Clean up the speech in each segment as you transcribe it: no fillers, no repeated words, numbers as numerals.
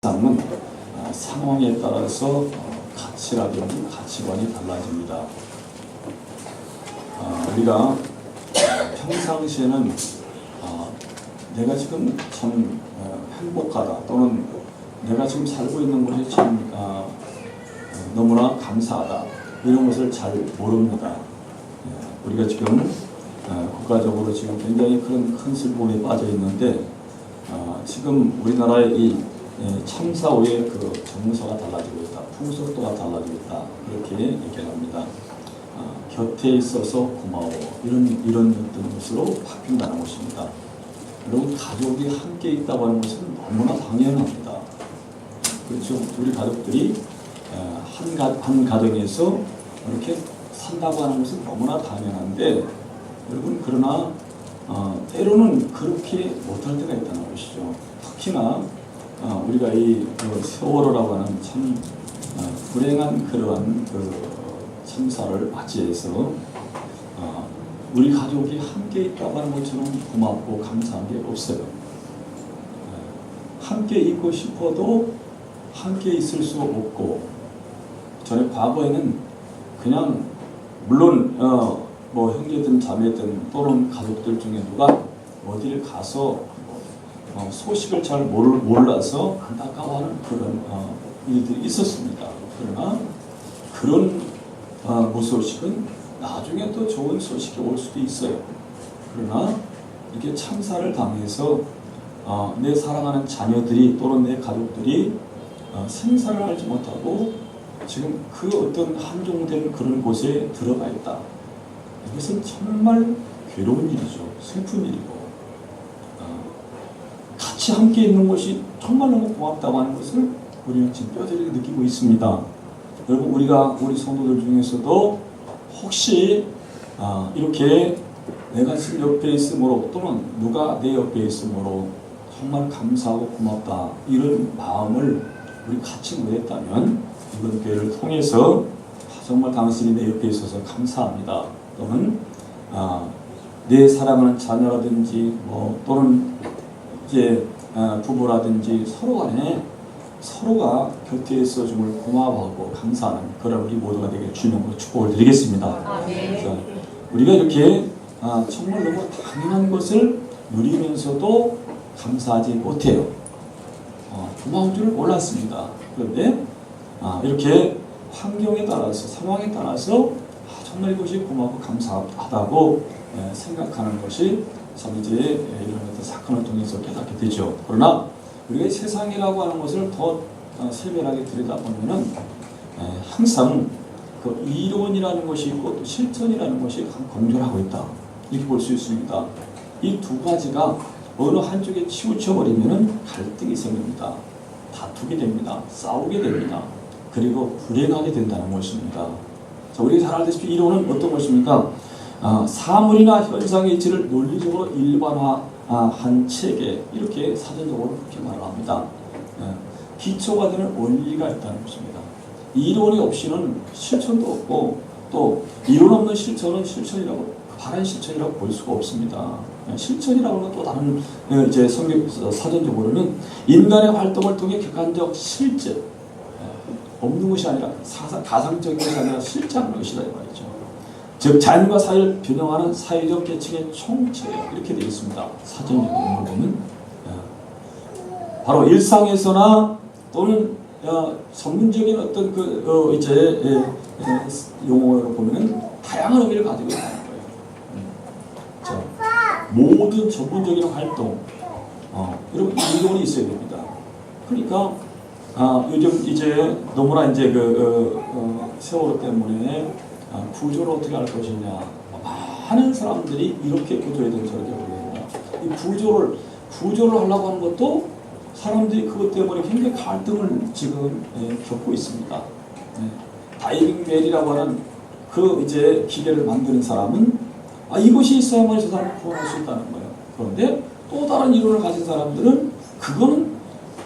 상은 상황에 따라서 가치라든지 가치관이 달라집니다. 우리가 평상시에는 내가 지금 참 행복하다 또는 내가 지금 살고 있는 곳이 참 너무나 감사하다 이런 것을 잘 모릅니다. 우리가 지금 국가적으로 지금 굉장히 큰 슬픔에 빠져 있는데 지금 우리나라의 이 참사 후에 그 정서가 달라지고 있다, 풍속도가 달라지고 있다 이렇게 얘기합니다. 곁에 있어서 고마워 이런 어떤 것으로 바뀐다는 것입니다. 여러분 가족이 함께 있다고 하는 것은 너무나 당연합니다. 그렇죠? 우리 가족들이 한 가정에서 이렇게 산다고 하는 것은 너무나 당연한데 여러분 그러나 때로는 그렇게 못할 때가 있다는 것이죠. 특히나 우리가 이 세월호라고 하는 참 불행한 그러한 참사를 맞이해서 우리 가족이 함께 있다고 하는 것처럼 고맙고 감사한 게 없어요. 함께 있고 싶어도 함께 있을 수 없고 전에 과거에는 그냥 물론 뭐 형제든 자매든 또는 가족들 중에 누가 어디를 가서 소식을 잘 몰라서 안타까워하는 그런 일들이 있었습니다. 그러나 그런 무소식은 나중에 또 좋은 소식이 올 수도 있어요. 그러나 이렇게 참사를 당해서 내 사랑하는 자녀들이 또는 내 가족들이 생사를 알지 못하고 지금 그 어떤 한종된 그런 곳에 들어가 있다. 이것은 정말 괴로운 일이죠. 슬픈 일이고 같이 함께 있는 것이 정말 너무 고맙다고 하는 것을 우리는 지금 뼈저리게 느끼고 있습니다. 여러분 우리 성도들 중에서도 혹시 이렇게 내가 지금 옆에 있으므로 또는 누가 내 옆에 있으므로 정말 감사하고 고맙다 이런 마음을 우리 같이 모였다면 이번 교회를 통해서 정말 당신이 내 옆에 있어서 감사합니다. 또는 내 사랑하는 자녀라든지 또는 이제 부부라든지 서로 간에 서로가 곁에 있어줌을 고마워하고 감사하는 그런 우리 모두가 되게 주님으로 축복을 드리겠습니다. 그래서 우리가 이렇게 정말 너무 당연한 것을 누리면서도 감사하지 못해요. 고마운 줄을 몰랐습니다. 그런데 이렇게 환경에 따라서 상황에 따라서 정말 이것이 고맙고 감사하다고 생각하는 것이 참 이제 이런 어떤 사건을 통해서 깨닫게 되죠. 그러나 우리가 세상이라고 하는 것을 더 세밀하게 들여다보면은 항상 그 이론이라는 것이 있고 또 실천이라는 것이 공존하고 있다 이렇게 볼 수 있습니다. 이 두 가지가 어느 한쪽에 치우쳐 버리면은 갈등이 생깁니다. 다투게 됩니다. 싸우게 됩니다. 그리고 불행하게 된다는 것입니다. 자, 우리가 잘 알다시피 이론은 어떤 것입니까? 사물이나 현상의 이치를 논리적으로 일반화한 체계 이렇게 사전적으로 그렇게 말을 합니다. 기초가 되는 원리가 있다는 것입니다. 이론이 없이는 실천도 없고 또 이론 없는 실천은 바른 실천이라고 볼 수가 없습니다. 실천이라고 하는 또 다른 이제 성경 사전적으로는 인간의 활동을 통해 객관적 실제 없는 것이 아니라 가상적인 것이 아니라 실제하는 것이다 이 말이죠. 즉 자연과 사회를 변형하는 사회적 계층의 총체 이렇게 되어 있습니다. 사전적인 걸 보면 바로 일상에서나 또는 전문적인 어떤 이제 용어로 보면은 다양한 의미를 가지고 있다는 거예요. 자, 모든 전문적인 활동 이런 이론이 있어야 됩니다. 그러니까 요즘 이제 너무나 이제 세월호 때문에 구조를 어떻게 할 것이냐 많은 사람들이 이렇게 구조해야 되는 저렇게 보입니다. 이 구조를 하려고 하는 것도 사람들이 그것 때문에 굉장히 갈등을 지금 겪고 있습니다. 다이빙 웰이라고 하는 그 이제 기계를 만드는 사람은 이것이 있어야만 저 사람을 구원할 수 있다는 거예요. 그런데 또 다른 이론을 가진 사람들은 그거는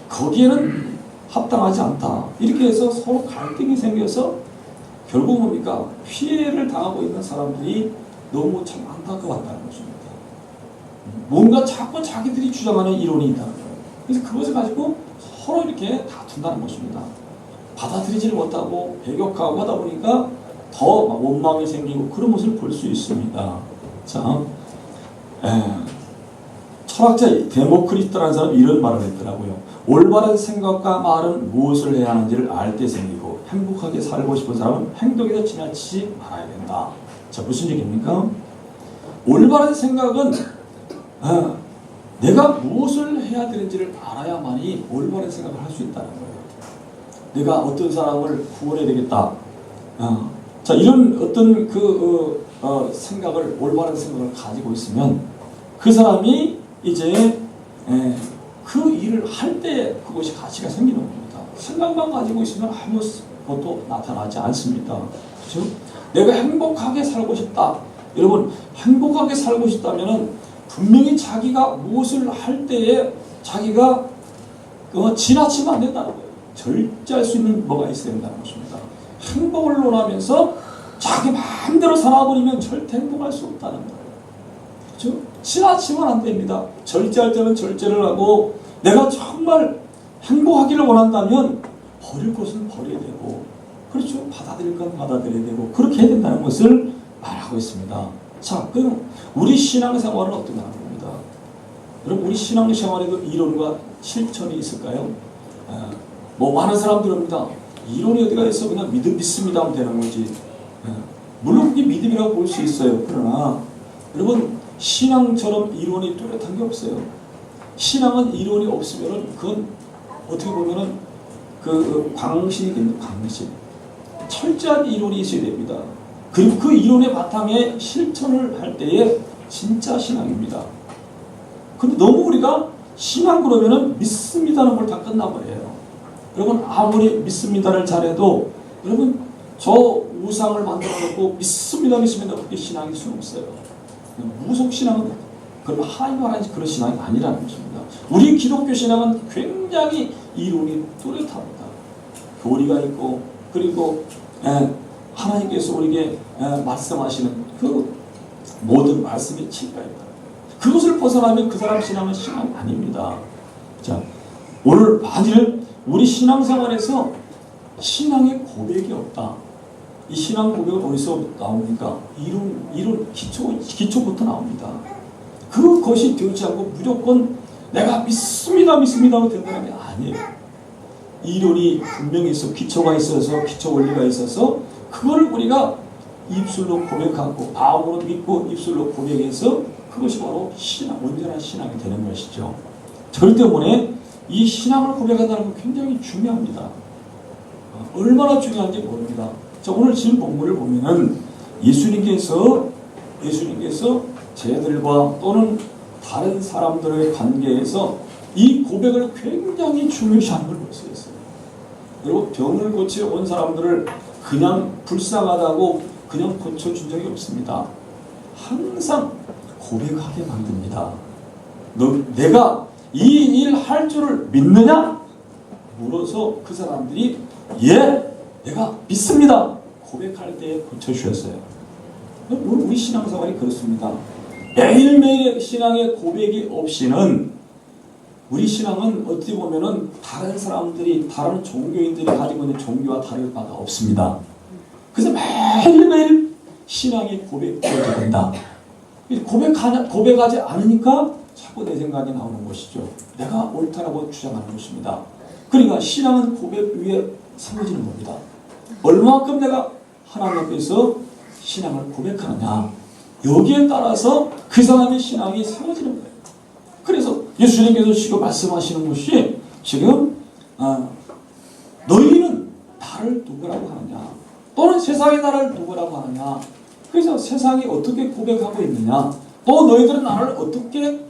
거기에는 합당하지 않다. 이렇게 해서 서로 갈등이 생겨서 결국 뭡니까? 피해를 당하고 있는 사람들이 너무 참 안타까웠다는 것입니다. 뭔가 자꾸 자기들이 주장하는 이론이 있다는 거예요. 그래서 그것을 가지고 서로 이렇게 다툰다는 것입니다. 받아들이지를 못하고 배격하고 하다 보니까 더 원망이 생기고 그런 모습을 볼 수 있습니다. 자, 철학자 데모크리토라는 사람이 이런 말을 했더라고요. 올바른 생각과 말은 무엇을 해야 하는지를 알 때 생기고 행복하게 살고 싶은 사람은 행동에서 지나치지 말아야 된다. 자, 무슨 얘기입니까? 올바른 생각은 내가 무엇을 해야 되는지를 알아야만이 올바른 생각을 할 수 있다는 거예요. 내가 어떤 사람을 구원해야 되겠다. 자, 이런 어떤 생각을, 올바른 생각을 가지고 있으면 그 사람이 이제 그 일을 할 때 그것이 가치가 생기는 겁니다. 생각만 가지고 있으면 아무것도 나타나지 않습니다. 그렇죠? 내가 행복하게 살고 싶다. 여러분, 행복하게 살고 싶다면은 분명히 자기가 무엇을 할 때에 자기가 지나치면 안 된다는 거예요. 절제할 수 있는 뭐가 있어야 된다는 것입니다. 행복을 논하면서 자기 마음대로 살아버리면 절대 행복할 수 없다는 거예요. 그렇죠? 지나치면 안 됩니다. 절제할 때는 절제를 하고 내가 정말 행복하기를 원한다면 버릴 것은 버려야 되고, 그렇죠? 받아들일 건 받아들여야 되고, 그렇게 해야 된다는 것을 말하고 있습니다. 자, 그럼 우리 신앙생활은 어떻게 하는 겁니다? 여러분, 우리 신앙생활에도 이론과 실천이 있을까요? 많은 사람들이 합니다. 이론이 어디가 있어? 그냥 믿습니다 하면 되는 거지. 물론 그게 믿음이라고 볼 수 있어요. 그러나 여러분, 신앙처럼 이론이 뚜렷한 게 없어요. 신앙은 이론이 없으면은 그건 어떻게 보면은 광신이겠네, 광신. 철저한 이론이 있어야 됩니다. 그리고 그 이론의 바탕에 실천을 할 때에 진짜 신앙입니다. 근데 너무 우리가 신앙 그러면은 믿습니다는 걸 다 끝나버려요. 여러분, 아무리 믿습니다를 잘해도 여러분, 저 우상을 만들어 놓고 믿습니다 그렇게 신앙일 수는 없어요. 무속 신앙은 그럼 하나님 말하는 그런 신앙이 아니라는 것입니다. 우리 기독교 신앙은 굉장히 이론이 뚜렷합니다. 교리가 있고, 그리고 하나님께서 우리에게 말씀하시는 그 모든 말씀이 진리가 있다. 그것을 벗어나면 그 사람 신앙은 신앙이 아닙니다. 자, 오늘 만일 우리 신앙생활에서 신앙의 고백이 없다. 이 신앙 고백은 어디서 나옵니까? 이론 기초부터 나옵니다. 그것이 되지 않고 무조건 내가 믿습니다 하고 된다는 게 아니에요. 이론이 분명히 있어, 기초가 있어서, 기초 원리가 있어서 그걸 우리가 입술로 고백하고 마음으로 믿고 입술로 고백해서 그것이 바로 신앙, 온전한 신앙이 되는 것이죠. 그렇기 때문에 이 신앙을 고백한다는 건 굉장히 중요합니다. 얼마나 중요한지 모릅니다. 자, 오늘 지금 본문을 보면은 예수님께서 쟤들과 또는 다른 사람들의 관계에서 이 고백을 굉장히 중요시하는 걸 볼 수 있어요. 그리고 병을 고치러 온 사람들을 그냥 불쌍하다고 그냥 고쳐준 적이 없습니다. 항상 고백하게 만듭니다. 내가 이 일 할 줄을 믿느냐? 물어서 그 사람들이 예, 내가 믿습니다. 고백할 때 고쳐주셨어요. 우리 신앙생활이 그렇습니다. 매일매일 신앙의 고백이 없이는 우리 신앙은 어떻게 보면은 다른 사람들이, 다른 종교인들이 가지고 있는 종교와 다를 바가 없습니다. 그래서 매일매일 신앙이 고백되어야 된다. 고백하지 않으니까 자꾸 내 생각이 나오는 것이죠. 내가 옳다라고 주장하는 것입니다. 그러니까 신앙은 고백 위에 세워지는 겁니다. 얼마만큼 내가 하나님 앞에서 신앙을 고백하느냐, 여기에 따라서 그 사람의 신앙이 세워지는 거예요. 그래서 예수님께서 지금 말씀하시는 것이 지금 너희는 나를 누구라고 하느냐, 또는 세상이 나를 누구라고 하느냐, 그래서 세상이 어떻게 고백하고 있느냐, 또 너희들은 나를 어떻게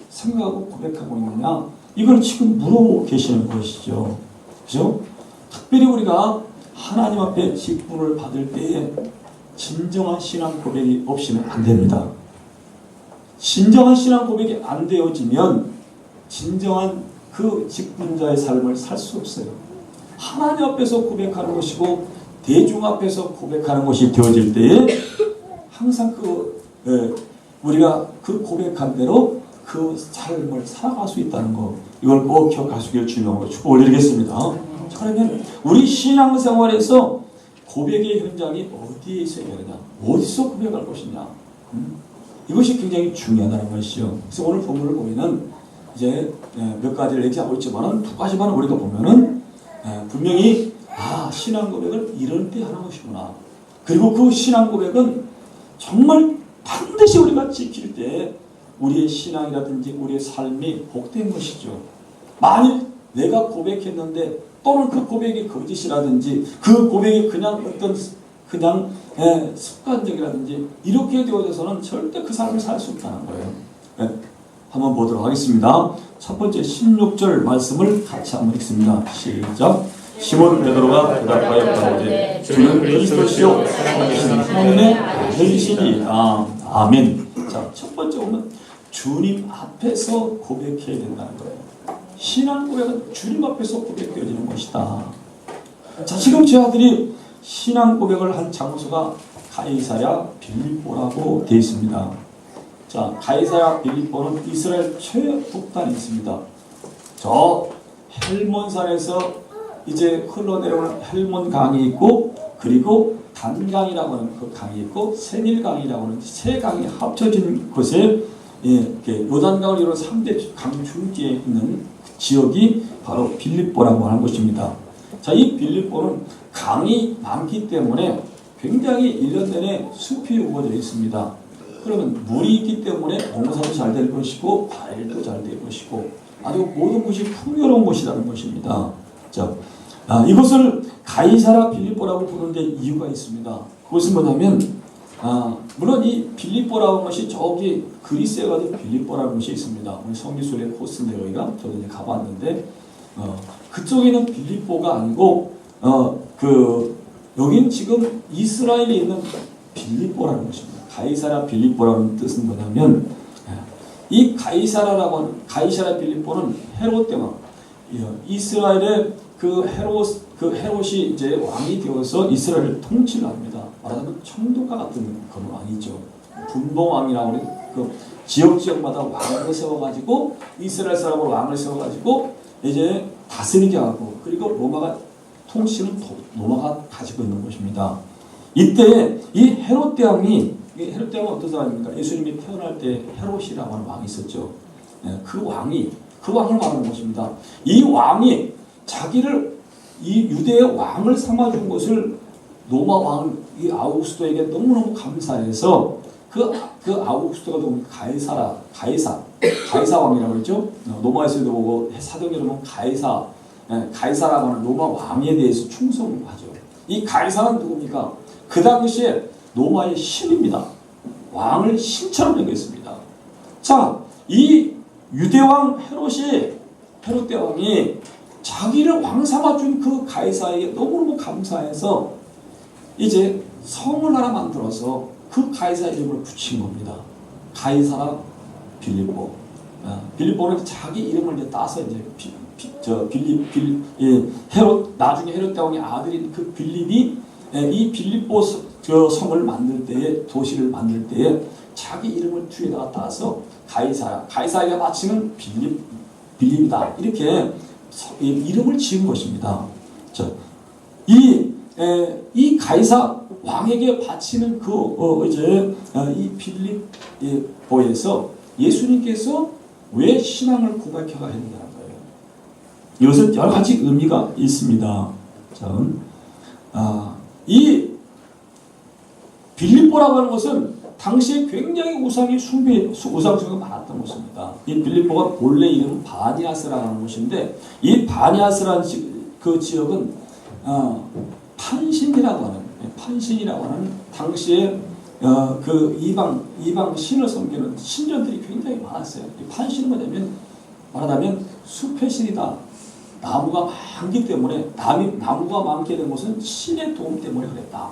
생각하고 고백하고 있느냐, 이걸 지금 물어보고 계시는 것이죠. 그죠? 특별히 우리가 하나님 앞에 직분을 받을 때에 진정한 신앙 고백이 없이는 안 됩니다. 진정한 신앙 고백이 안 되어지면 진정한 그 직분자의 삶을 살 수 없어요. 하나님 앞에서 고백하는 것이고 대중 앞에서 고백하는 것이 되어질 때에 항상 우리가 그 고백한 대로 그 삶을 살아갈 수 있다는 거, 이걸 꼭 기억하시길 주님으로 축복을 드리겠습니다. 자, 그러면 우리 신앙생활에서 고백의 현장이 어디에 있어야 되느냐, 어디서 고백할 것이냐, 이것이 굉장히 중요하다는 것이죠. 그래서 오늘 본문을 보면은 이제 몇 가지를 얘기하고 있지만은 두 가지만 우리가 보면은 분명히 신앙 고백을 이럴 때 하는 것이구나. 그리고 그 신앙 고백은 정말 반드시 우리가 지킬 때 우리의 신앙이라든지 우리의 삶이 복된 것이죠. 만일 내가 고백했는데 또는 그 고백이 거짓이라든지 그 고백이 그냥 어떤 그냥 습관적이라든지 이렇게 되어져서는 절대 그 삶을 살 수 없다는 거예요. 한번 보도록 하겠습니다. 첫 번째 16절 말씀을 같이 한번 읽습니다. 시작. 시몬 베드로가 대답하여 가로되 주는 그리스도시요 하나님의 아들이시니이다. 아멘. 자, 첫 번째 보면 주님 앞에서 고백해야 된다는 거예요. 신앙 고백은 주님 앞에서 고백되어지는 것이다. 자, 지금 제 아들이 신앙 고백을 한 장소가 가이사랴 빌립보라고 되어 있습니다. 자, 가이사랴 빌립보는 이스라엘 최북단에 있습니다. 저 헬몬산에서 이제 흘러내려오는 헬몬 강이 있고, 그리고 단강이라고 하는 그 강이 있고, 세닐강이라고 하는 세 강이 합쳐진 곳에 요단강을 이루는 3대 강 중기에 있는 지역이 바로 빌립보라고 하는 곳입니다. 자, 이 빌립보는 강이 많기 때문에 굉장히 1년 내내 숲이 우거져 있습니다. 그러면 물이 있기 때문에 농사도 잘 될 것이고 과일도 잘 될 것이고 아주 모든 것이 풍요로운 곳이라는 것입니다. 자, 이것을 가이사랴 빌립보라고 부르는데 이유가 있습니다. 그것은 뭐냐면 물론 이 빌립보라는 것이 저기 그리스에 가도 빌립보라는 곳이 있습니다. 우리 성지순례 코스인데 여기가 저도 이제 가봤는데 그쪽에는 빌립보가 아니고 여기는 지금 이스라엘에 있는 빌립보라는 것입니다. 가이사랴 빌립보라는 뜻은 뭐냐면 이 가이사랴 빌립보는 헤롯 때만 이스라엘의 그 헤롯이 이제 왕이 되어서 이스라엘을 통치를 합니다. 말하자면 청동과 같은 그런 왕이죠. 분봉왕이라고 하는 그 지역마다 왕을 세워가지고 이스라엘 사람으로 왕을 세워가지고 이제 다스리게 하고, 그리고 로마가 통치는 로마가 가지고 있는 것입니다. 이때 이 헤롯 대왕이 어떤 사람입니까? 예수님이 태어날 때 헤롯이라고 하는 왕이 있었죠. 그 왕을 말하는 것입니다. 이 왕이 자기를 이 유대의 왕을 삼아준 것을 로마 왕 이 아우구스토에게 너무너무 감사해서 그 아우구스토가 너무 가이사 왕이라고 그랬죠. 로마에서도 보고 사도행전에 보면 가이사라고 하는 로마 왕에 대해서 충성을 하죠. 이 가이사는 누굽니까? 그 당시에 로마의 신입니다. 왕을 신처럼 여겼습니다. 자, 이 유대왕 헤롯 대왕이 자기를 왕 삼아준 그 가이사에게 너무너무 감사해서 이제 성을 하나 만들어서 그 가이사 이름을 붙인 겁니다. 가이사라 빌립보. 빌립보는 자기 이름을 이제 따서 이제 나중에 헤롯 대왕의 아들인 그 빌립이 이 빌립보 성을 만들 때에, 도시를 만들 때에 자기 이름을 뒤에다가 따서 가이사에게 바치는 빌립이다, 이렇게 이름을 지은 것입니다. 자, 이 가이사 왕에게 바치는 이 빌립보에서 예수님께서 왜 신앙을 고백해야 했는가는 거예요. 이것은 여러 가지 의미가 있습니다. 자, 이 빌립보라고 하는 것은 당시에 굉장히 우상 숭배가 많았던 곳입니다. 이 빌립보가 본래 이름은 바니아스라고 하는 곳인데, 이 바니아스라는 그 지역은 판신이라고 하는 당시에 그 이방 신을 섬기는 신전들이 굉장히 많았어요. 이 판신은 뭐냐면 말하자면 숲의 신이다. 나무가 많기 때문에 나무가 많게 된 것은 신의 도움 때문에 그랬다.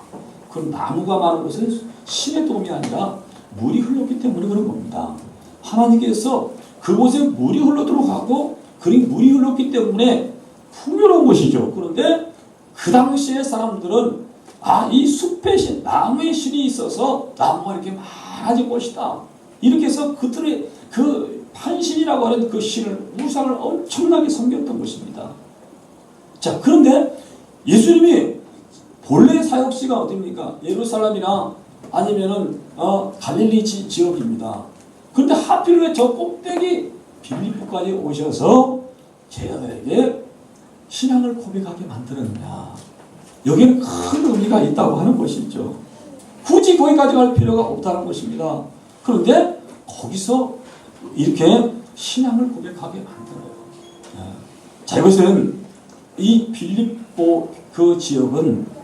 그럼 나무가 많은 것은 신의 도움이 아니라 물이 흘렀기 때문에 그런 겁니다. 하나님께서 그곳에 물이 흘러들어가고 그리고 물이 흘렀기 때문에 풍요로운 것이죠. 그런데 그 당시의 사람들은 이 숲의 신, 나무의 신이 있어서 나무가 이렇게 많아질 것이다. 이렇게 해서 그들의 그 판신이라고 하는 그 신을, 우상을 엄청나게 섬겼던 것입니다. 자, 그런데 예수님이 본래 사역지가 어디입니까? 예루살렘이나 아니면은 갈릴리 지역입니다. 그런데 하필 왜 저 꼭대기 빌립보까지 오셔서 제자들에게 신앙을 고백하게 만들었느냐? 여기는 큰 의미가 있다고 하는 것이죠. 굳이 거기까지 갈 필요가 없다는 것입니다. 그런데 거기서 이렇게 신앙을 고백하게 만들어요. 자, 이것은 이 빌립보 그 지역은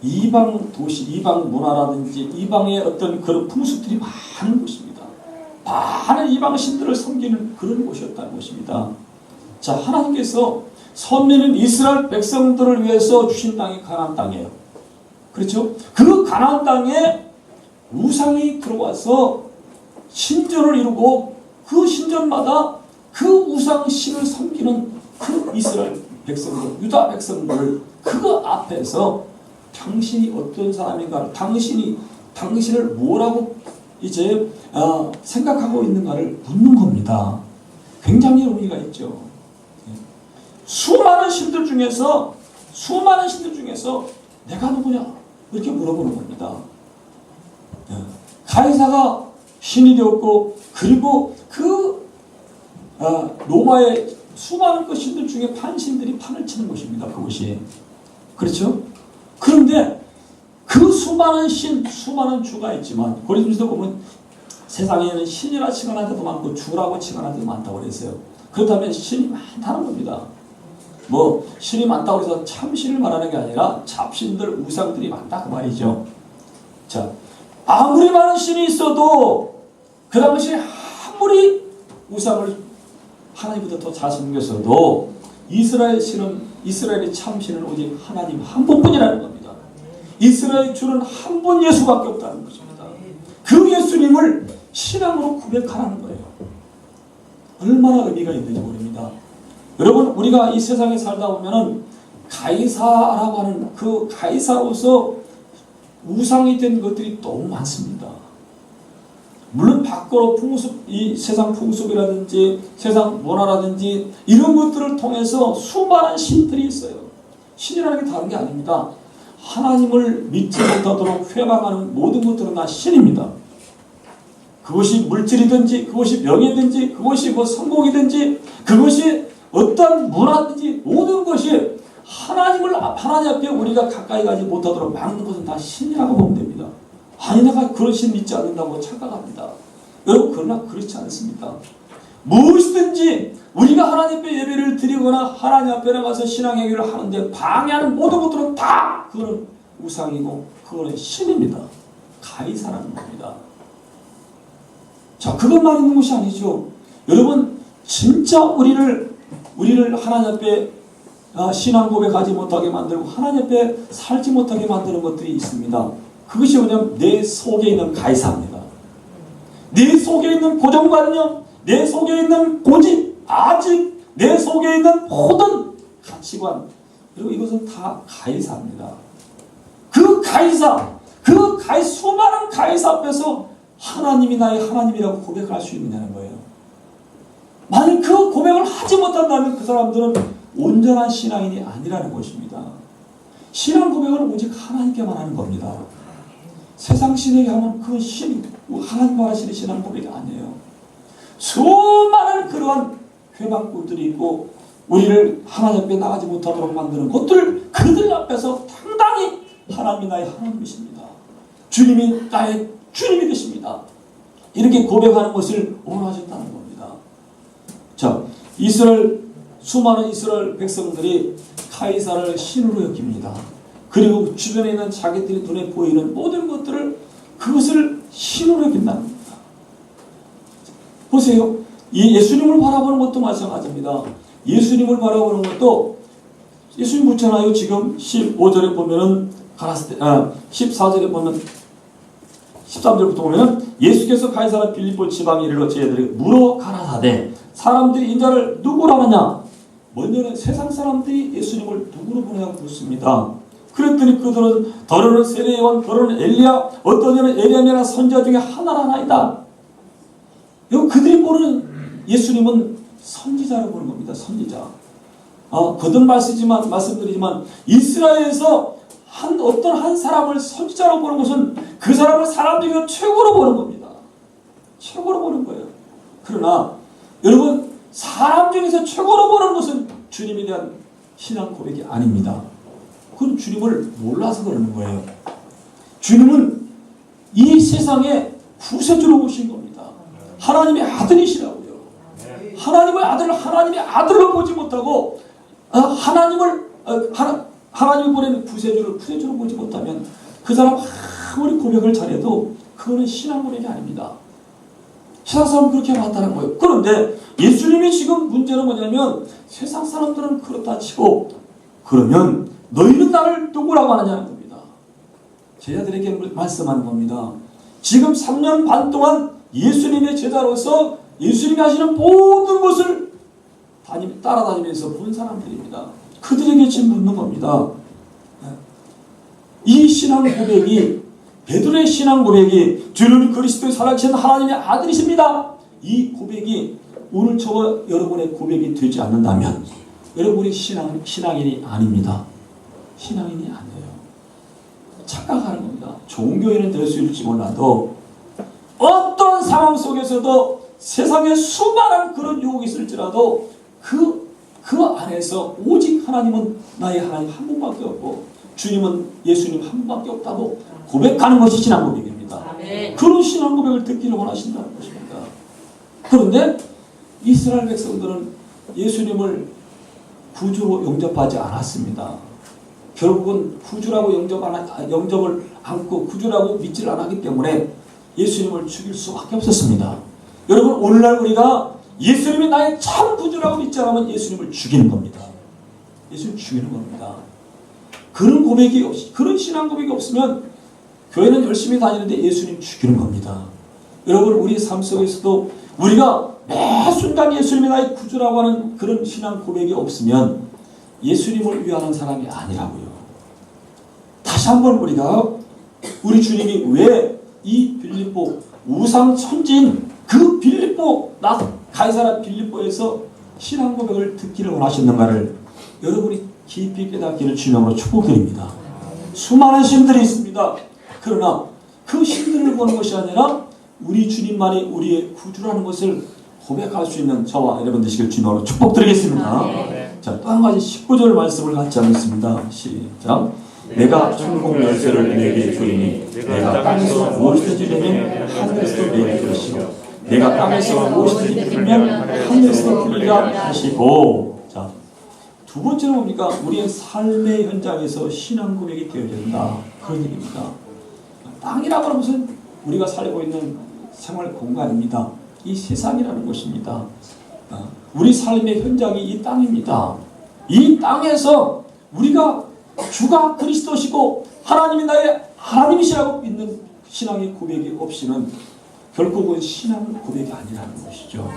이방 도시, 이방 문화라든지 이방의 어떤 그런 풍습들이 많은 곳입니다. 많은 이방 신들을 섬기는 그런 곳이었다는 것입니다. 자, 하나님께서 선민은 이스라엘 백성들을 위해서 주신 땅이 가나안 땅이에요. 그렇죠? 그 가나안 땅에 우상이 들어와서 신전을 이루고 그 신전마다 그 우상 신을 섬기는 그 이스라엘 백성들, 유다 백성들 그 앞에서 당신이 어떤 사람인가를, 당신을 뭐라고 이제 생각하고 있는가를 묻는 겁니다. 굉장히 의미가 있죠. 수많은 신들 중에서 내가 누구냐 이렇게 물어보는 겁니다. 가이사가 신이 되었고, 그리고 그 로마의 수많은 그 신들 중에 판신들이 판을 치는 것입니다. 그것이. 그렇죠? 그런데 그 수많은 신, 수많은 주가 있지만 고린도전서 보면 세상에는 신이라 칭하는 데도 많고 주라고 칭하는 데도 많다고 그랬어요. 그렇다면 신이 많다는 겁니다. 뭐 신이 많다고 해서 참신을 말하는 게 아니라 잡신들, 우상들이 많다 그 말이죠. 자, 아무리 많은 신이 있어도 그 당시에 아무리 우상을 하나님보다 더 잘 섬겼어도 이스라엘의 참신은 오직 하나님 한 분뿐이라는 겁니다. 이스라엘 주는 한 분 예수밖에 없다는 것입니다. 그 예수님을 신앙으로 고백하라는 거예요. 얼마나 의미가 있는지 모릅니다. 여러분, 우리가 이 세상에 살다 보면은 가이사라고 하는 그 가이사로서 우상이 된 것들이 너무 많습니다. 물론 밖으로 이 세상 풍습이라든지 세상 문화라든지 이런 것들을 통해서 수많은 신들이 있어요. 신이라는 게 다른 게 아닙니다. 하나님을 믿지 못하도록 회방하는 모든 것들은 다 신입니다. 그것이 물질이든지 그것이 명예든지 그것이 뭐 성공이든지 그것이 어떤 문화든지 모든 것이 하나님 앞에 우리가 가까이 가지 못하도록 막는 것은 다 신이라고 보면 됩니다. 아니 내가 그런 신 믿지 않는다고 착각합니다. 여러분, 그러나 그렇지 않습니다. 무엇이든지 우리가 하나님 앞에 예배를 드리거나 하나님 앞에 나가서 신앙행위를 하는데 방해하는 모든 것들은 다 그거는 우상이고 그거는 신입니다. 가이사라는 겁니다. 자, 그것만 있는 것이 아니죠. 여러분, 진짜 우리를 하나님 앞에 신앙 고백하지 못하게 만들고 하나님 앞에 살지 못하게 만드는 것들이 있습니다. 그것이 뭐냐면 내 속에 있는 가이사입니다. 내 속에 있는 고정관념, 내 속에 있는 고집, 아직 내 속에 있는 모든 가치관, 그리고 이것은 다 가이사입니다. 그 수많은 가이사 앞에서 하나님이 나의 하나님이라고 고백할 수 있느냐는 거예요. 만약 그 고백을 하지 못한다면 그 사람들은 온전한 신앙인이 아니라는 것입니다. 신앙 고백은 오직 하나님께만 하는 겁니다. 세상 신에게 하면 그 하나님 말하시는 신앙 고백이 아니에요. 수많은 그러한 회방꾼들이 있고 우리를 하나님 앞에 나가지 못하도록 만드는 것들, 그들 앞에서 당당히 하나님이 나의 하나님이십니다. 주님이 나의 주님이 되십니다. 이렇게 고백하는 것을 원하셨다는 겁니다. 자, 수많은 이스라엘 백성들이 가이사를 신으로 여깁니다. 그리고 주변에 있는 자기들이 눈에 보이는 모든 것들을 그것을 신으로 여긴다는 겁니다. 보세요. 이 예수님을 바라보는 것도 마찬가지입니다. 예수님을 바라보는 것도 예수님 묻잖아요. 지금 15절에 보면은 14절에 보면 13절부터 보면은 예수께서 가이사라 빌립보 지방에 이르러 제자들에게 물어 가라사대 사람들이 인자를 누구로 하느냐? 먼저는 세상 사람들이 예수님을 누구로 보냐고 묻습니다. 그랬더니 그들은 더러는 세례요한, 더러는 엘리야, 어떤 이는 에리야나 선지자 중에 하나이다. 그들이 모르는 예수님은 선지자라고 보는 겁니다. 선지자. 거듭 말씀드리지만 이스라엘에서 어떤 한 사람을 선지자라고 보는 것은 그 사람을 사람 중에 최고로 보는 겁니다. 최고로 보는 거예요. 그러나 여러분, 사람 중에서 최고로 보는 것은 주님에 대한 신앙 고백이 아닙니다. 그건 주님을 몰라서 그러는 거예요. 주님은 이 세상에 구세주로 오신 겁니다. 하나님의 아들이시라고요. 하나님의 아들로 보지 못하고 하나님이 보낸 구세주로 보지 못하면 그 사람 아무리 고백을 잘해도 그거는 신앙 고백이 아닙니다. 세상 사람은 그렇게 나타나는 거예요. 그런데 예수님이 지금 문제는 뭐냐면 세상 사람들은 그렇다 치고 그러면 너희는 나를 누구라고 하느냐는 겁니다. 제자들에게 말씀하는 겁니다. 지금 3년 반 동안 예수님의 제자로서 예수님이 하시는 모든 것을 따라다니면서 본 사람들입니다. 그들에게 지금 묻는 겁니다. 이 신앙 고백이, 베드로의 신앙 고백이 주는 그리스도의 살아계신 하나님의 아들이십니다. 이 고백이 오늘 저와 여러분의 고백이 되지 않는다면 여러분이 신앙인이 아닙니다. 신앙인이 아니에요. 착각하는 겁니다. 좋은 교회는 될 수 있을지 몰라도 어떤 상황 속에서도 세상에 수많은 그런 유혹이 있을지라도 그 안에서 오직 하나님은 나의 하나님 한 분밖에 없고 주님은 예수님 한 분밖에 없다고 고백하는 것이 신앙 고백입니다. 아멘. 그런 신앙 고백을 듣기를 원하신다는 것입니다. 그런데 이스라엘 백성들은 예수님을 구주로 영접하지 않았습니다. 결국은 구주라고 영접을 않고 구주라고 믿지를 않았기 때문에 예수님을 죽일 수밖에 없었습니다. 여러분, 오늘날 우리가 예수님이 나의 참 구주라고 믿지 않으면 예수님을 죽이는 겁니다. 예수님을 죽이는 겁니다. 그런 고백이 그런 신앙 고백이 없으면 교회는 열심히 다니는데 예수님 죽이는 겁니다. 여러분, 우리 삶 속에서도 우리가 매 순간 예수님이 나의 구주라고 하는 그런 신앙 고백이 없으면 예수님을 위하는 사람이 아니라고요. 다시 한번 우리 주님이 왜 이 빌립보 우상 천지인 그 가이사랴 빌립보에서 신앙 고백을 듣기를 원하셨는가를 여러분이 깊이 깨닫기를 주님으로 축복드립니다. 수많은 신들이 있습니다. 그러나 그 신들을 보는 것이 아니라 우리 주님만이 우리의 구주라는 것을 고백할 수 있는 저와 여러분 되시길 주님으로 축복드리겠습니다. 자, 또 한 가지 19절 말씀을 같이 하겠습니다. 시작. 내가 천국 열쇠를 내게 주리니 내가 땅에서 무엇이든지 되면 하늘에서도 내게 주시고 내가 땅에서 무엇이든지 풀면 하늘에서도 풀리라 하시고. 자, 두 번째는 뭡니까? 우리의 삶의 현장에서 신앙 고백이 되어야 된다. 그런 얘기입니다. 땅이라고 하는 것은 우리가 살고 있는 생활 공간입니다. 이 세상이라는 것입니다. 우리 삶의 현장이 이 땅입니다. 이 땅에서 우리가 주가 그리스도시고 하나님이 나의 하나님이시라고 믿는 신앙의 고백이 없이는 결국은 신앙 고백이 아니라는 것이죠.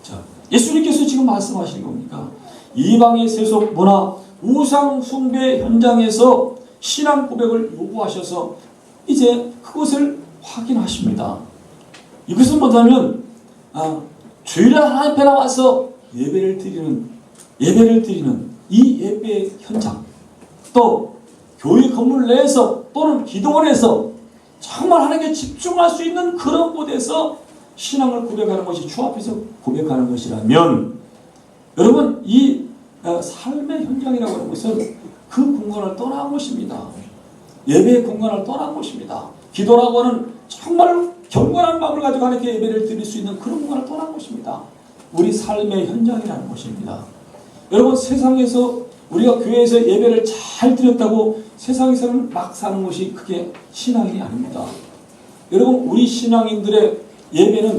자, 예수님께서 지금 말씀하시는 겁니까? 이방의 세속 문화, 우상 숭배 현장에서 신앙 고백을 요구하셔서 이제 그것을 확인하십니다. 이것은 뭐냐면 주일에 하나님 앞에 나와서 예배를 드리는 이 예배의 현장, 또 교회 건물 내에서 또는 기도원에서 정말 하나님께 집중할 수 있는 그런 곳에서 신앙을 고백하는 것이 주 앞에서 고백하는 것이라면 여러분, 이 삶의 현장이라고 하는 것은 그 공간을 떠난 것입니다. 예배의 공간을 떠난 것입니다. 기도라고 하는 정말 경건한 마음을 가지고 하나님께 예배를 드릴 수 있는 그런 공간을 떠난 것입니다. 우리 삶의 현장이라는 것입니다. 여러분, 세상에서 우리가 교회에서 예배를 잘 드렸다고 세상에서는 막 사는 것이 그게 신앙이 아닙니다. 여러분, 우리 신앙인들의 예배는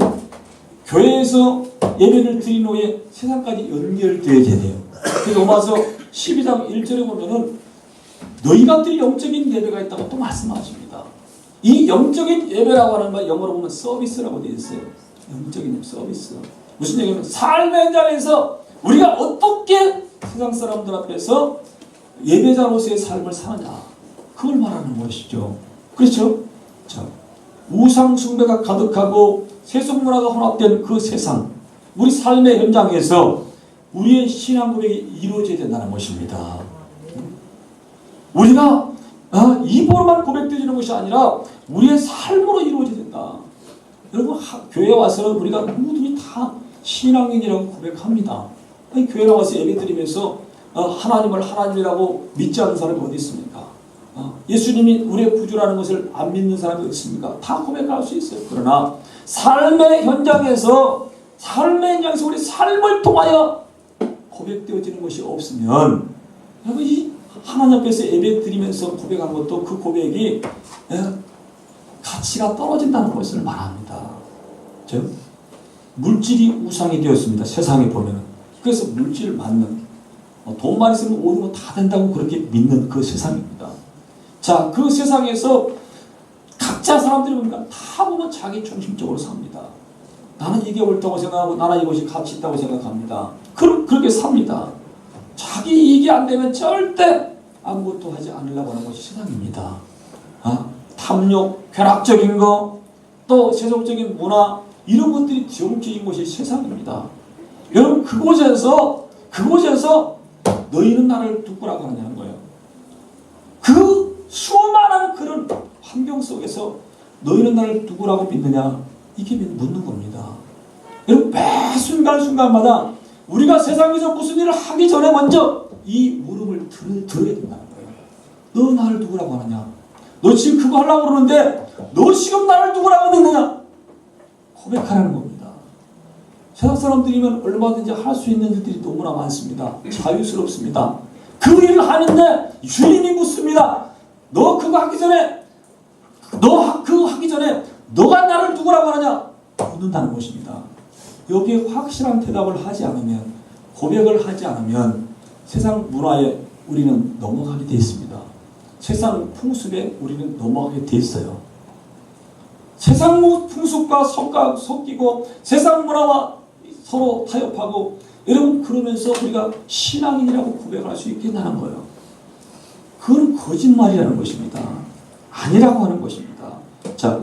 교회에서 예배를 드린 후에 세상까지 연결되어야 돼요. 그래서 로마서 12장 1절에 보면은 너희가 드린 영적인 예배가 있다고 또 말씀하십니다. 이 영적인 예배라고 하는 말 영어로 보면 서비스라고 되어 있어요. 영적인 서비스. 무슨 얘기냐면 삶의 현장에서 우리가 어떻게 세상 사람들 앞에서 예배자로서의 삶을 사느냐, 그걸 말하는 것이죠. 그렇죠? 자, 우상 숭배가 가득하고 세속 문화가 혼합된 그 세상, 우리 삶의 현장에서 우리의 신앙 고백이 이루어져야 된다는 것입니다. 우리가 입으로만 고백되어지는 것이 아니라 우리의 삶으로 이루어져야 된다. 여러분, 교회에 와서 우리가 모두이 다 신앙인이라고 고백합니다. 아니, 교회에 와서 예배드리면서 하나님을 하나님이라고 믿지 않는 사람이 어디 있습니까? 예수님이 우리의 구주라는 것을 안 믿는 사람이 어디 있습니까? 다 고백할 수 있어요. 그러나 삶의 현장에서 우리 삶을 통하여 고백되어지는 것이 없으면, 여러분, 이 하나님 앞에서 예배 드리면서 고백한 것도 그 고백이 가치가 떨어진다는 것을 말합니다. 즉, 물질이 우상이 되었습니다. 세상에 보면은. 그래서 물질을 맞는, 돈만 있으면 모든 거 다 된다고 그렇게 믿는 그 세상입니다. 자, 그 세상에서 각자 사람들이 보니까 다 보면 자기 중심적으로 삽니다. 나는 이게 옳다고 생각하고 나는 이것이 가치 있다고 생각합니다. 그렇게 삽니다. 자기 이익이 안 되면 절대 아무것도 하지 않으려고 하는 것이 세상입니다. 탐욕, 쾌락적인 거, 또 세속적인 문화, 이런 것들이 지옥적인 것이 세상입니다. 여러분, 그곳에서 너희는 나를 누구라고 하냐는 거예요. 그 수많은 그런 환경 속에서 너희는 나를 누구라고 믿느냐, 이게 묻는 겁니다. 여러분, 매 순간순간마다 우리가 세상에서 무슨 일을 하기 전에 먼저 이 물음을 들어야 된다는 거예요. 너 나를 누구라고 하느냐? 너 지금 그거 하려고 그러는데 너 지금 나를 누구라고 믿느냐? 고백하라는 겁니다. 세상 사람들이면 얼마든지 할 수 있는 일들이 너무나 많습니다. 자유스럽습니다. 그 일을 하는데 주님이 묻습니다. 너 그거 하기 전에 너가 나를 누구라고 하느냐? 묻는다는 것입니다. 여기에 확실한 대답을 하지 않으면, 고백을 하지 않으면 세상 문화에 우리는 넘어가게 되어 있습니다. 세상 풍습에 우리는 넘어가게 되어 있어요. 세상 풍습과 섞이고 세상 문화와 서로 타협하고, 여러분, 그러면서 우리가 신앙인이라고 고백할 수 있겠냐는 거예요. 그건 거짓말이라는 것입니다. 아니라고 하는 것입니다. 자,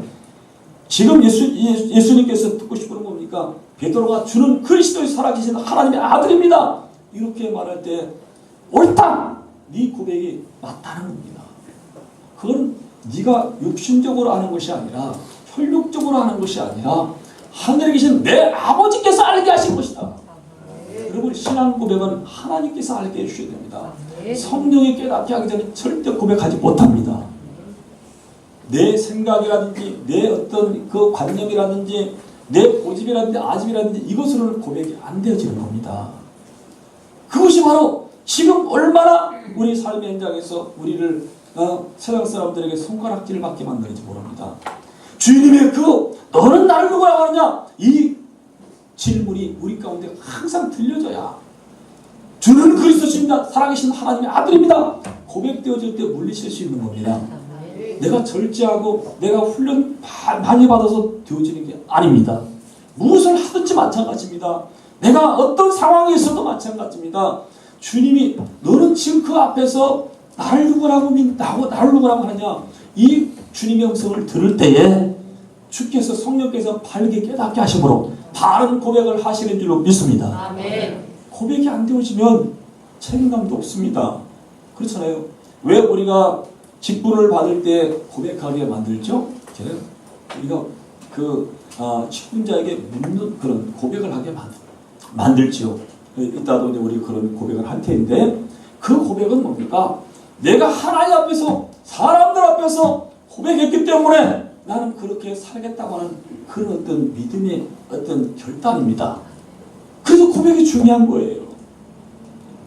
지금 예수님께서 듣고 싶은 겁니까? 베드로가 주는 그리스도의 살아계신 하나님의 아들입니다. 이렇게 말할 때 옳다! 네 고백이 맞다는 겁니다. 그건 네가 육신적으로 하는 것이 아니라, 혈육적으로 하는 것이 아니라 하늘에 계신 내 아버지께서 알게 하신 것이다. 여러분, 신앙 고백은 하나님께서 알게 해주셔야 됩니다. 성령이 깨닫게 하기 전에 절대 고백하지 못합니다. 내 생각이라든지 내 어떤 그 관념이라든지 내 고집이라든지 아집이라든지 이것으로는 고백이 안 되어지는 겁니다. 그것이 바로 지금 얼마나 우리 삶의 현장에서 우리를 세상 사람들에게 손가락질을 받게 만드는지 모릅니다. 주님의 너는 나를 누구라고 하느냐? 이 질문이 우리 가운데 항상 들려져야 주는 그리스도십니다. 살아계신 하나님의 아들입니다. 고백되어질 때 물리칠 수 있는 겁니다. 내가 절제하고 내가 훈련 많이 받아서 되어지는 게 아닙니다. 무엇을 하든지 마찬가지입니다. 내가 어떤 상황에 있어도 마찬가지입니다. 주님이 너는 지금 그 앞에서 나를 누구라고 하느냐? 이 주님의 음성을 들을 때에 주께서 성령께서 바르게 깨닫게 하심으로 바른 고백을 하시는 줄로 믿습니다. 아멘. 고백이 안 되어지면 책임감도 없습니다. 그렇잖아요. 왜 우리가 직분을 받을 때 고백하게 만들죠? 우리가 직분자에게 묻는 그런 고백을 하게 만들죠. 이따도 이제 우리 그런 고백을 할 텐데, 그 고백은 뭡니까? 내가 하나님 앞에서, 사람들 앞에서 고백했기 때문에 나는 그렇게 살겠다고 하는 그런 어떤 믿음의 어떤 결단입니다. 그래서 고백이 중요한 거예요.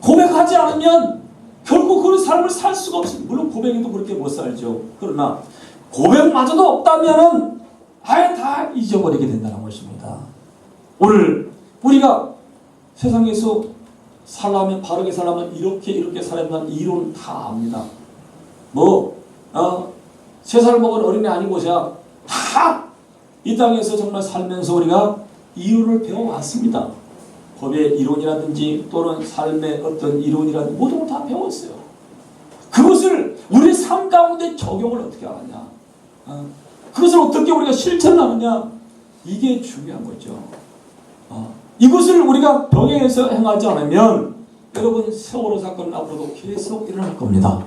고백하지 않으면 결국 그런 삶을 살 수가 없습니다. 물론 고백에도 그렇게 못 살죠. 그러나 고백마저도 없다면 아예 다 잊어버리게 된다는 것입니다. 오늘 우리가 세상에서 바르게 살려면 이렇게 살아야 한다는 이론 다 압니다. 3살 먹은 어린애 아니고서야 다 이 땅에서 정말 살면서 우리가 이론을 배워왔습니다. 법의 이론이라든지 또는 삶의 어떤 이론이라든지 모든 걸 다 배웠어요. 그것을 우리 삶 가운데 적용을 어떻게 하느냐, 그것을 어떻게 우리가 실천하느냐, 이게 중요한 거죠. 이것을 우리가 병행해서 행하지 않으면 여러분 세월호 사건은 앞으로도 계속 일어날 겁니다.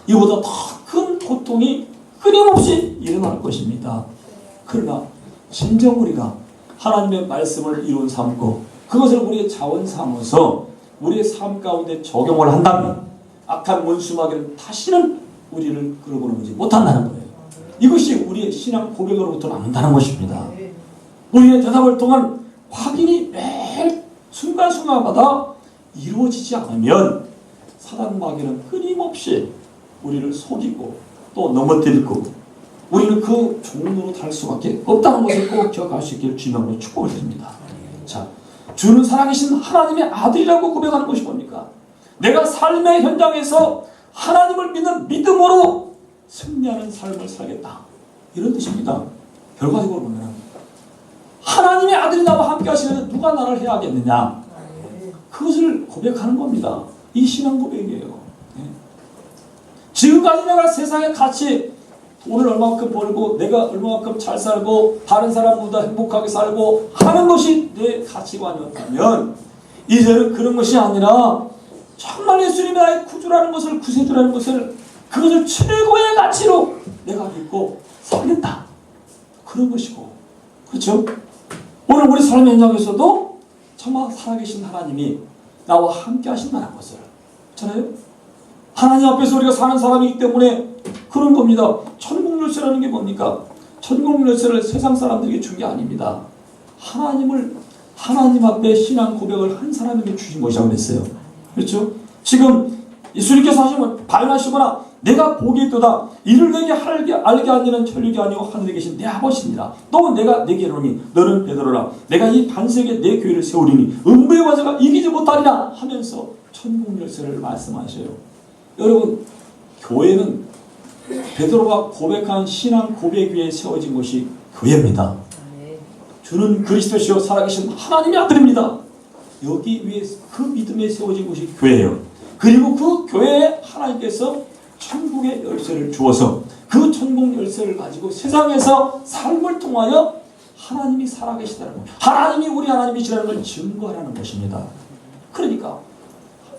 이보다 더 큰 고통이 끊임없이 일어날 것입니다. 그러나 진정 우리가 하나님의 말씀을 이룬 삼고 그것을 우리의 자원 삼아서 우리의 삶 가운데 적용을 한다면 악한 원수마귀는 다시는 우리를 끌어보지 못한다는 거예요. 이것이 우리의 신앙 고백으로부터 나온다는 것입니다. 우리의 대답을 통한 확인이 매일 순간순간마다 이루어지지 않으면 사단 마귀는 끊임없이 우리를 속이고 또 넘어뜨릴 거고 우리는 그 종로로 달 수밖에 없다는 것을 꼭 기억할 수 있기를 주님으로 축복을 드립니다. 자, 주는 살아계신 하나님의 아들이라고 고백하는 것이 뭡니까? 내가 삶의 현장에서 하나님을 믿는 믿음으로 승리하는 삶을 살겠다. 이런 뜻입니다. 결과적으로 보면 하나님의 아들이 나와 함께 하시면 누가 나를 해야 하겠느냐. 그것을 고백하는 겁니다. 이 신앙 고백이에요. 지금까지 내가 세상에 같이 돈을 얼마만큼 벌고 내가 얼마만큼 잘 살고 다른 사람보다 행복하게 살고 하는 것이 내 가치관이었다면 이제는 그런 것이 아니라 정말 예수님이 나의 구주라는 것을 구세주라는 것을 그것을 최고의 가치로 내가 믿고 살겠다. 그런 것이고 그렇죠? 오늘 우리 삶의 현장에서도 정말 살아계신 하나님이 나와 함께 하신다는 것을 그렇잖아요? 하나님 앞에서 우리가 사는 사람이기 때문에 그런 겁니다. 천국 열쇠라는 게 뭡니까? 천국 열쇠를 세상 사람들에게 준 게 아닙니다. 하나님 앞에 신앙 고백을 한 사람에게 주신 것이라고 했어요. 그렇죠? 지금 예수님께서 하시면 발언하시거나 내가 복이 있도다 이를 내게 알게 하는 천국이 아니고 하늘에 계신 내 아버지니라. 또 내가 내게 이르노니 너는 베드로라. 내가 이 반석에 내 교회를 세우리니 음부의 권세가 이기지 못하리라 하면서 천국 열쇠를 말씀하셔요. 여러분 교회는 베드로가 고백한 신앙 고백 위에 세워진 것이 교회입니다. 주는 그리스도시요 살아계신 하나님의 아들입니다. 여기 위에 그 믿음에 세워진 것이 교회예요. 그리고 그 교회에 하나님께서 천국의 열쇠를 주어서 그 천국 열쇠를 가지고 세상에서 삶을 통하여 하나님이 살아계시다는 것, 하나님이 우리 하나님이시라는 걸 증거하라는 것입니다. 그러니까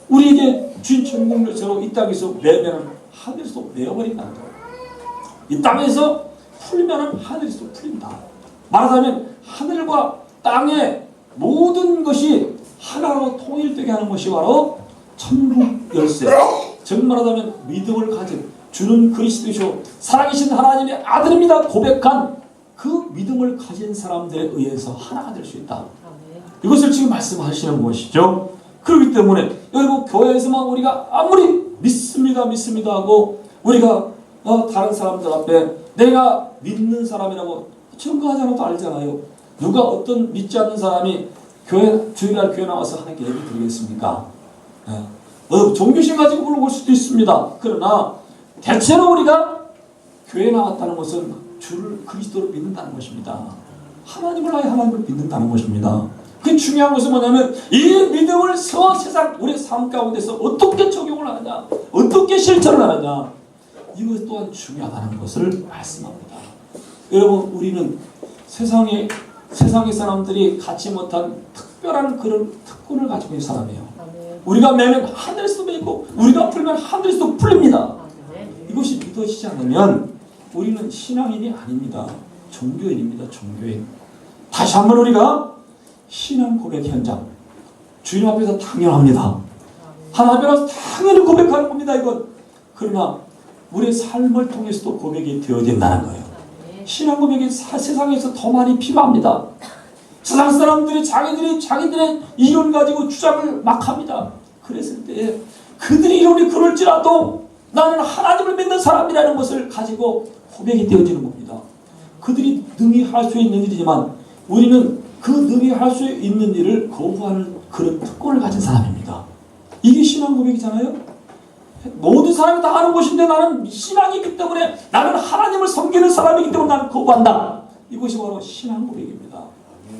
우리에게 주인 천국 열쇠로 이 땅에서 매면 하늘에서 매어버린다는 거예요. 이 땅에서 풀면 하늘에서 풀린다. 말하자면 하늘과 땅의 모든 것이 하나로 통일되게 하는 것이 바로 천국 열쇠. 즉 말하자면 믿음을 가진 주는 그리스도시요 살아계신 하나님의 아들입니다 고백한 그 믿음을 가진 사람들에 의해서 하나가 될 수 있다. 이것을 지금 말씀하시는 것이죠. 그렇기 때문에 여러분 교회에서만 우리가 아무리 믿습니다 하고 우리가 다른 사람들 앞에 내가 믿는 사람이라고 증거하지 않아도 알잖아요. 누가 어떤 믿지 않는 사람이 주일날 교회 나와서 하나님께 예배 드리겠습니까? 종교심 가지고 물어볼 수도 있습니다. 그러나 대체로 우리가 교회 나왔다는 것은 주를 그리스도로 믿는다는 것입니다. 하나님을 아예 하나님을 믿는다는 것입니다. 그 중요한 것은 뭐냐면 이 믿음을 세상 우리 삶 가운데서 어떻게 적용을 하느냐 어떻게 실천을 하느냐 이것 또한 중요하다는 것을 말씀합니다. 여러분 우리는 세상의 사람들이 갖지 못한 특별한 그런 특권을 가지고 있는 사람이에요. 우리가 매면 하늘에서도 매고 우리가 풀면 하늘에서도 풀립니다. 이것이 믿어지지 않으면 우리는 신앙인이 아닙니다. 종교인입니다. 종교인. 다시 한번 우리가 신앙 고백 현장 주님 앞에서 당연합니다. 하나님 앞에서 당연히 고백하는 겁니다. 이건. 그러나 우리의 삶을 통해서도 고백이 되어야 된다는 거예요. 신앙 고백이 세상에서 더 많이 필요합니다. 세상 사람들이 자기들의 이론 가지고 주장을 막 합니다. 그랬을 때 그들의 이론이 그럴지라도 나는 하나님을 믿는 사람이라는 것을 가지고 고백이 되어지는 겁니다. 그들이 능히 할 수 있는 일이지만 우리는 그 능히 할 수 있는 일을 거부하는 그런 특권을 가진 사람입니다. 이게 신앙 고백이잖아요. 모든 사람이 다 하는 것인데 나는 신앙이 있기 때문에 나는 하나님을 섬기는 사람이기 때문에 나는 거부한다. 이것이 바로 신앙 고백입니다.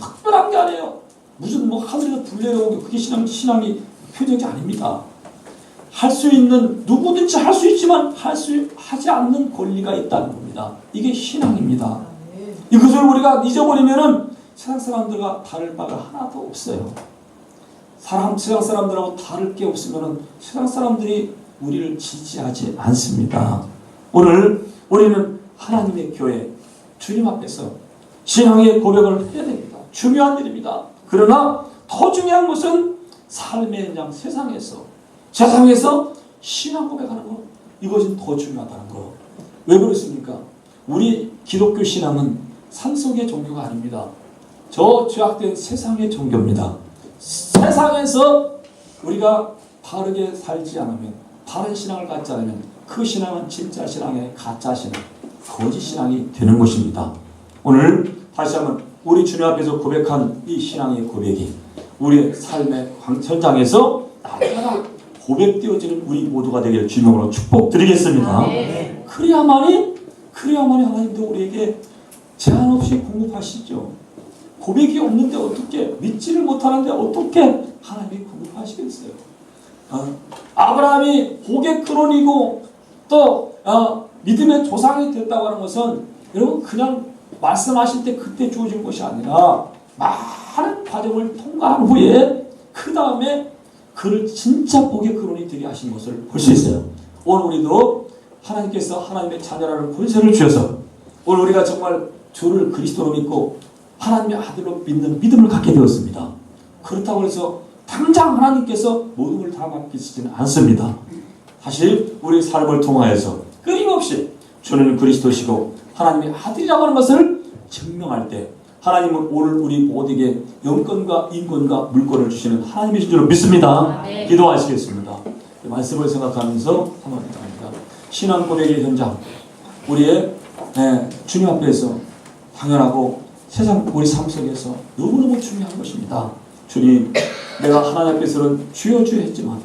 특별한 게 아니에요. 무슨 하늘에서 불 내려오고 그게 신앙이 표적이 아닙니다. 할 수 있는 누구든지 할 수 있지만 하지 않는 권리가 있다는 겁니다. 이게 신앙입니다. 이것을 우리가 잊어버리면은 세상 사람들과 다를 바가 하나도 없어요. 세상 사람들하고 다를 게 없으면 세상 사람들이 우리를 지지하지 않습니다. 오늘 우리는 하나님의 교회, 주님 앞에서 신앙의 고백을 해야 됩니다. 중요한 일입니다. 그러나 더 중요한 것은 삶의 현장 세상에서 신앙 고백하는 것, 이것은 더 중요하다는 거. 왜 그렇습니까? 우리 기독교 신앙은 상속의 종교가 아닙니다. 저 죄악된 세상의 종교입니다. 세상에서 우리가 바르게 살지 않으면, 바른 신앙을 갖지 않으면 그 신앙은 진짜 신앙의 가짜 신앙, 거짓 신앙이 되는 것입니다. 오늘 다시 한번 우리 주님 앞에서 고백한 이 신앙의 고백이 우리의 삶의 현장에서 날마다 고백되어지는 우리 모두가 되기를 주님으로 축복드리겠습니다. 그래야만이 하나님도 우리에게 제한 없이 공급하시죠. 고백이 없는데 어떻게, 믿지를 못하는데 어떻게 하나님이 공급하시겠어요? 아브라함이 복의 근원이고 또 믿음의 조상이 됐다고 하는 것은 여러분 그냥 말씀하실 때 그때 주어진 것이 아니라 많은 과정을 통과한 후에 그 다음에 그를 진짜 복의 근원이 되게 하신 것을 볼 수 있어요. 오늘 우리도 하나님께서 하나님의 자녀라는 권세를 주셔서 오늘 우리가 정말 주를 그리스도로 믿고 하나님의 아들로 믿는 믿음을 갖게 되었습니다. 그렇다고 해서 당장 하나님께서 모든 걸 다 맡기시지는 않습니다. 사실 우리 삶을 통하여서 끊임없이 주는 그리스도시고 하나님의 아들이라고 하는 것을 증명할 때 하나님은 오늘 우리 모두에게 영권과 인권과 물권을 주시는 하나님이신 줄 믿습니다. 기도하시겠습니다. 이 말씀을 생각하면서 한번 기도합니다. 신앙 고백의 현장, 우리의 주님 앞에서 당연하고 세상 우리 삶 속에서 너무너무 중요한 것입니다. 주님, 내가 하나님 앞에서는 주여 주여 했지만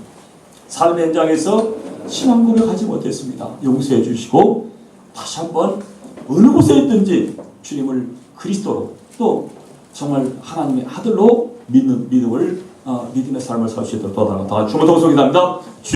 삶의 현장에서 신앙 고백하지 못했습니다. 용서해 주시고 다시 한번 어느 곳에 있든지 주님을 그리스도로 또 정말 하나님의 아들로 믿는 믿음의 삶을 살 수 있도록 도와달라. 다 주문 동성이답니다.